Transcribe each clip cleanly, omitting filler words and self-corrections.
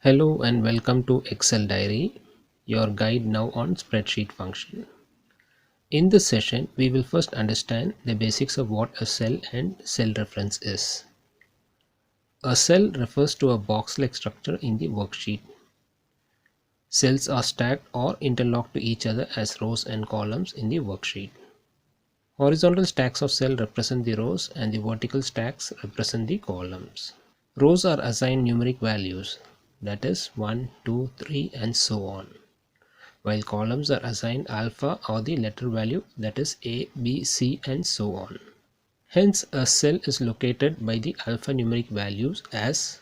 Hello and welcome to Excel Diary, your guide now on spreadsheet function. In this session, we will first understand the basics of what a cell and cell reference is. A cell refers to a box-like structure in the worksheet. Cells are stacked or interlocked to each other as rows and columns in the worksheet. Horizontal stacks of cells represent the rows and the vertical stacks represent the columns. Rows are assigned numeric values, that is 1, 2, 3 and so on, while columns are assigned alpha or the letter value, that is A, B, C and so on. Hence, a cell is located by the alphanumeric values as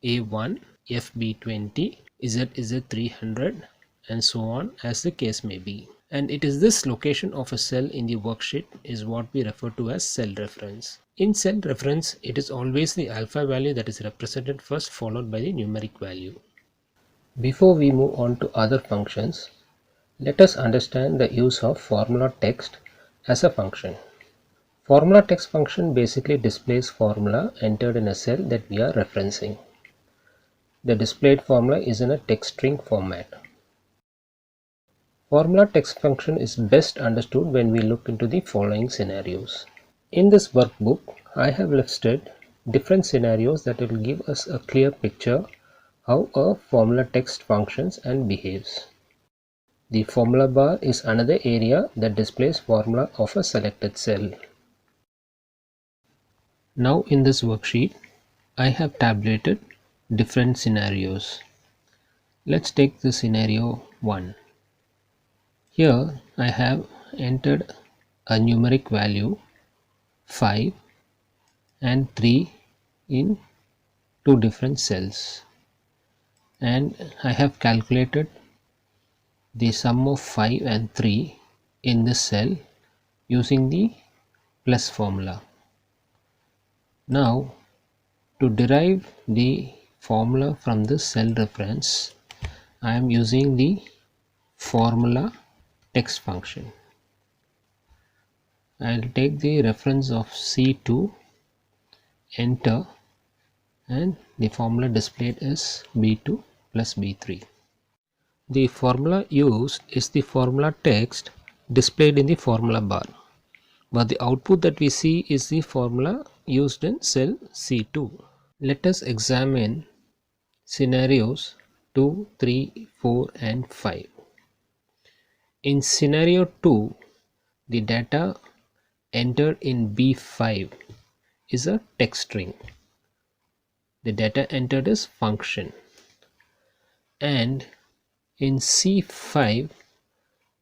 A1, FB20, ZZ300 and so on as the case may be. And it is this location of a cell in the worksheet is what we refer to as cell reference. In cell reference, it is always the alpha value that is represented first, followed by the numeric value. Before we move on to other functions, let us understand the use of formula text as a function. Formula text function basically displays formula entered in a cell that we are referencing. The displayed formula is in a text string format. Formula text function is best understood when we look into the following scenarios. In this workbook, I have listed different scenarios that will give us a clear picture how a formula text functions and behaves. The formula bar is another area that displays formula of a selected cell. Now in this worksheet, I have tabulated different scenarios. Let's take the scenario 1. Here I have entered a numeric value 5 and 3 in two different cells, and I have calculated the sum of 5 and 3 in this cell using the plus formula. Now to derive the formula from this cell reference, I am using the formula text function. I will take the reference of C2, enter, and the formula displayed is B2 plus B3. The formula used is the formula text displayed in the formula bar, but the output that we see is the formula used in cell C2. Let us examine scenarios 2, 3, 4 and 5. In scenario 2, the data entered in B5 is a text string. The data entered is function. And in C5,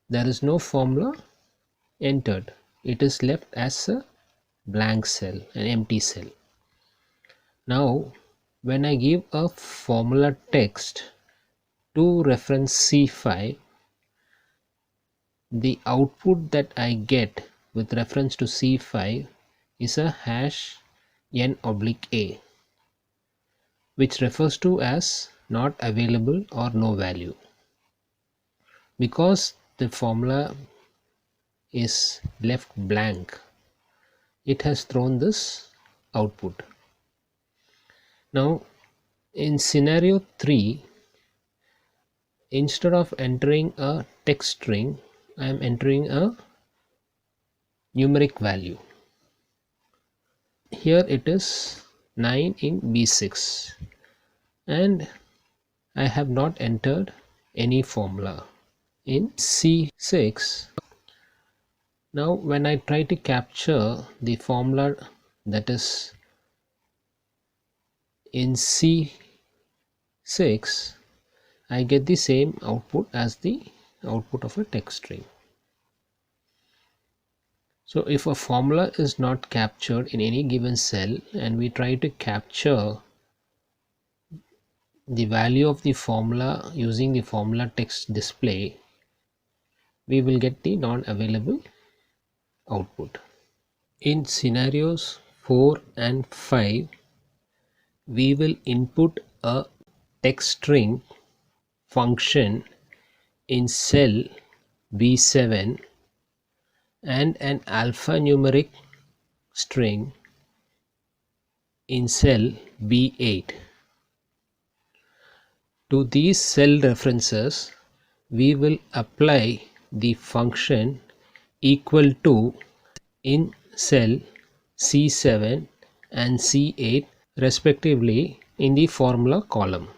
there is no formula entered. It is left as a blank cell, an empty cell. Now, when I give a formula text to reference C5, the output that I get with reference to C5 is a hash n/a, which refers to as not available or no value. Because the formula is left blank, it has thrown this output. Now in scenario 3, instead of entering a text string, I am entering a numeric value. Here it is 9 in B6 and I have not entered any formula in C6. Now when I try to capture the formula that is in C6, I get the same output as the output of a text string. So if a formula is not captured in any given cell and we try to capture the value of the formula using the formula text display, we will get the non-available output. In scenarios 4 and 5, we will input a text string function in cell B7 and an alphanumeric string in cell B8. To these cell references, we will apply the function equal to in cell C7 and C8 respectively in the formula column.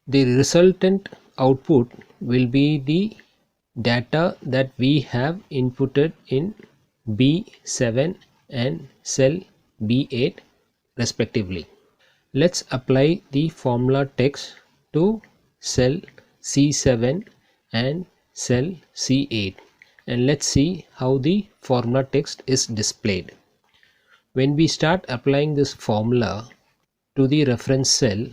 The resultant output will be the data that we have inputted in B7 and cell B8 respectively. Let's apply the formula text to cell C7 and cell C8 and let's see how the formula text is displayed. When we start applying this formula to the reference cell,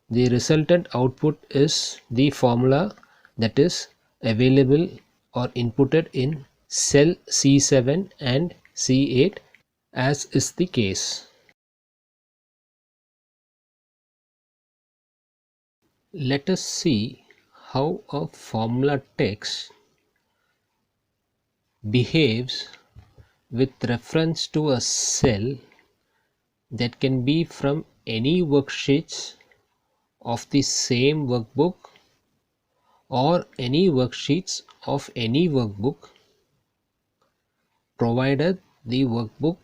the resultant output is the formula that is available or inputted in cell C7 and C8 as is the case. Let us see how a formula text behaves with reference to a cell that can be from any worksheets of the same workbook or any worksheets of any workbook, provided the workbook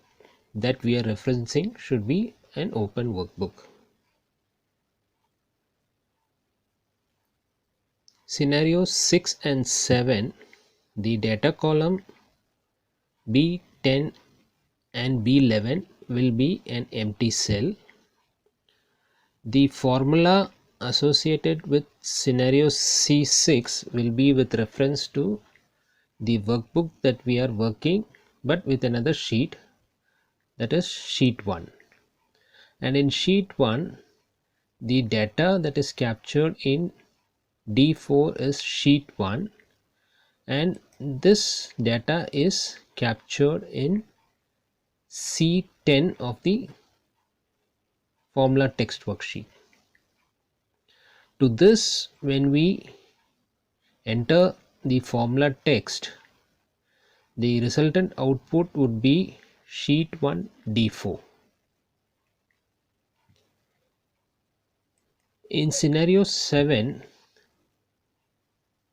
that we are referencing should be an open workbook. Scenarios 6 and 7, the data column B10 and B11 will be an empty cell. The formula associated with scenario C6 will be with reference to the workbook that we are working, but with another sheet, that is sheet 1. And in sheet 1, the data that is captured in D4 is sheet 1 and this data is captured in C10 of the formula text worksheet. To this, when we enter the formula text, the resultant output would be sheet 1 D4. In scenario 7,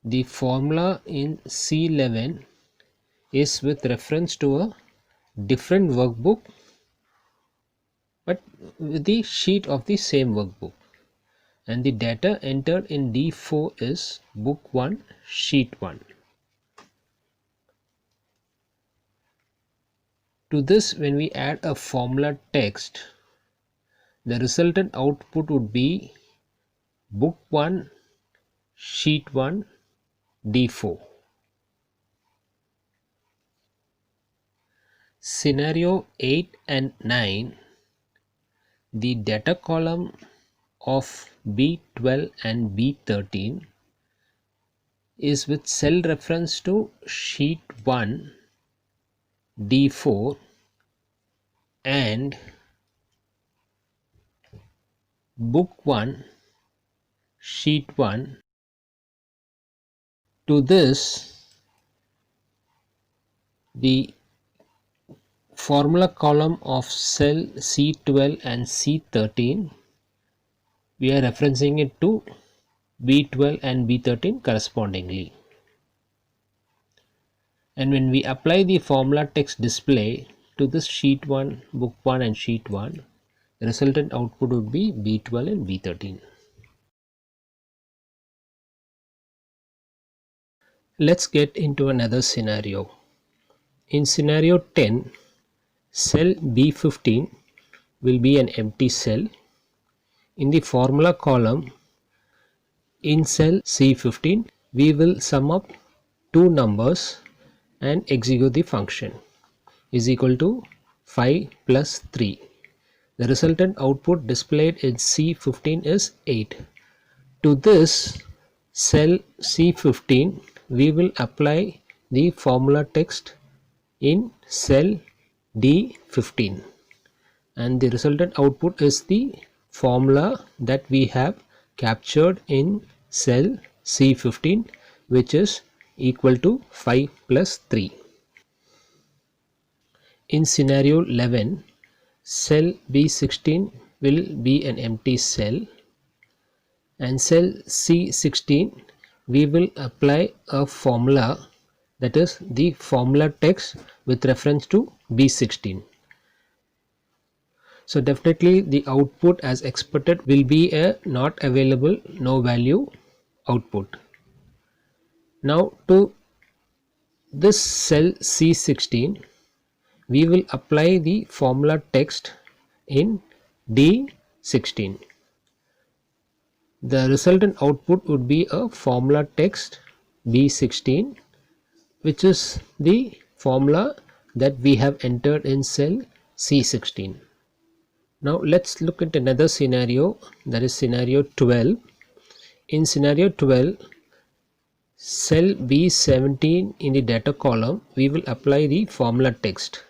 the formula in C11 is with reference to a different workbook but with the sheet of the same workbook, and the data entered in D4 is book 1 sheet 1. To this, when we add a formula text, the resultant output would be book 1 sheet 1 D4. Scenario 8 and 9, the data column of B12 and B13 is with cell reference to sheet 1 D4 and book 1 sheet 1. To this, the formula column of cell C12 and C13, we are referencing it to B12 and B13 correspondingly. And when we apply the formula text display to this sheet 1, book 1 and sheet 1, the resultant output would be B12 and B13. Let's get into another scenario. In scenario 10, cell B15 will be an empty cell. In the formula column in cell C15, we will sum up two numbers and execute the function is equal to 5 plus 3. The resultant output displayed in C15 is 8. To this cell C15, we will apply the formula text in cell D15 and the resultant output is the formula that we have captured in cell C15, which is equal to 5 plus 3. In scenario 11, cell B16 will be an empty cell, and cell C16 we will apply a formula, that is the formula text with reference to B16. So definitely the output as expected will be a not available, no value output. Now to this cell C16 we will apply the formula text in D16. The resultant output would be a formula text B16, which is the formula that we have entered in cell C16. Now let's look at another scenario, that is scenario 12. In scenario 12, cell B17 in the data column, we will apply the formula text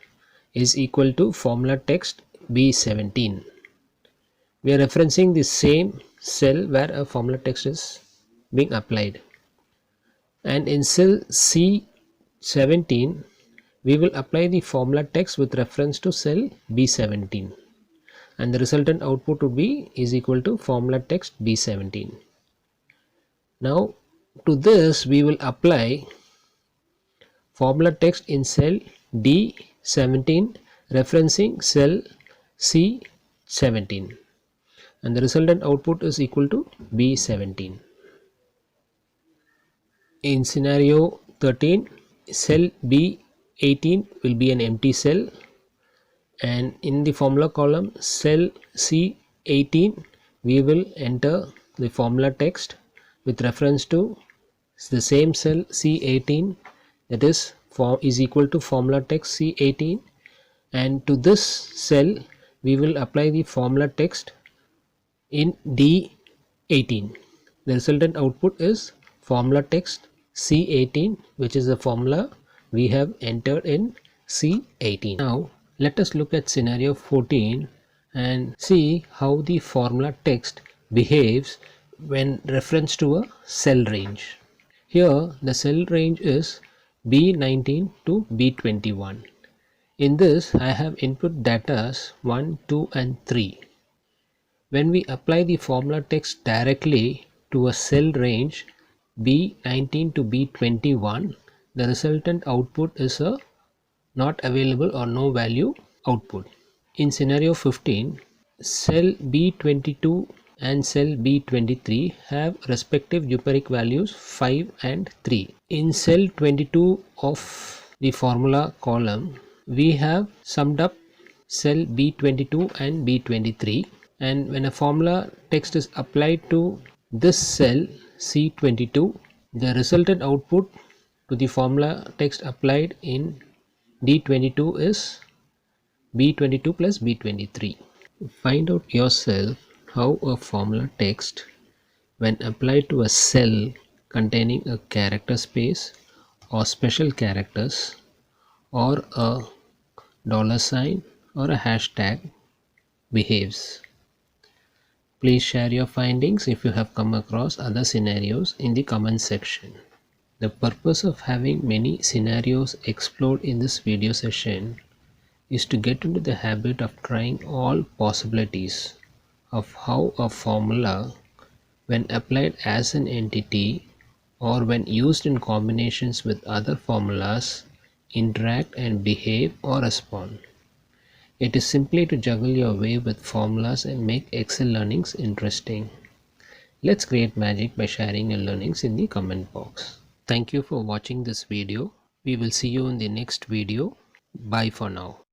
is equal to formula text B17. We are referencing the same cell where a formula text is being applied. And in cell C17, we will apply the formula text with reference to cell B17. And the resultant output would be is equal to formula text B17. Now to this we will apply formula text in cell D17 referencing cell C17, and the resultant output is equal to B17. In scenario 13, cell B18 will be an empty cell, and in the formula column cell C18 we will enter the formula text with reference to the same cell C18, that is equal to formula text C18, and to this cell we will apply the formula text in D18. The resultant output is formula text C18, which is the formula we have entered in C18. Now let us look at scenario 14 and see how the formula text behaves when reference to a cell range. Here the cell range is B19 to B21. In this I have input datas 1, 2 and 3. When we apply the formula text directly to a cell range B19 to B21, the resultant output is a not available or no value output. In scenario 15, cell B22 and cell B23 have respective numeric values 5 and 3. In cell 22 of the formula column, we have summed up cell B22 and B23, and when a formula text is applied to this cell C22, the resultant output to the formula text applied in D22 is B22 plus B23. Find out yourself how a formula text, when applied to a cell containing a character space or special characters or a $sign or a hashtag, behaves. Please share your findings if you have come across other scenarios in the comment section. The purpose of having many scenarios explored in this video session is to get into the habit of trying all possibilities of how a formula, when applied as an entity or when used in combinations with other formulas, interact and behave or respond. It is simply to juggle your way with formulas and make Excel learnings interesting. Let's create magic by sharing your learnings in the comment box. Thank you for watching this video. We will see you in the next video. Bye for now.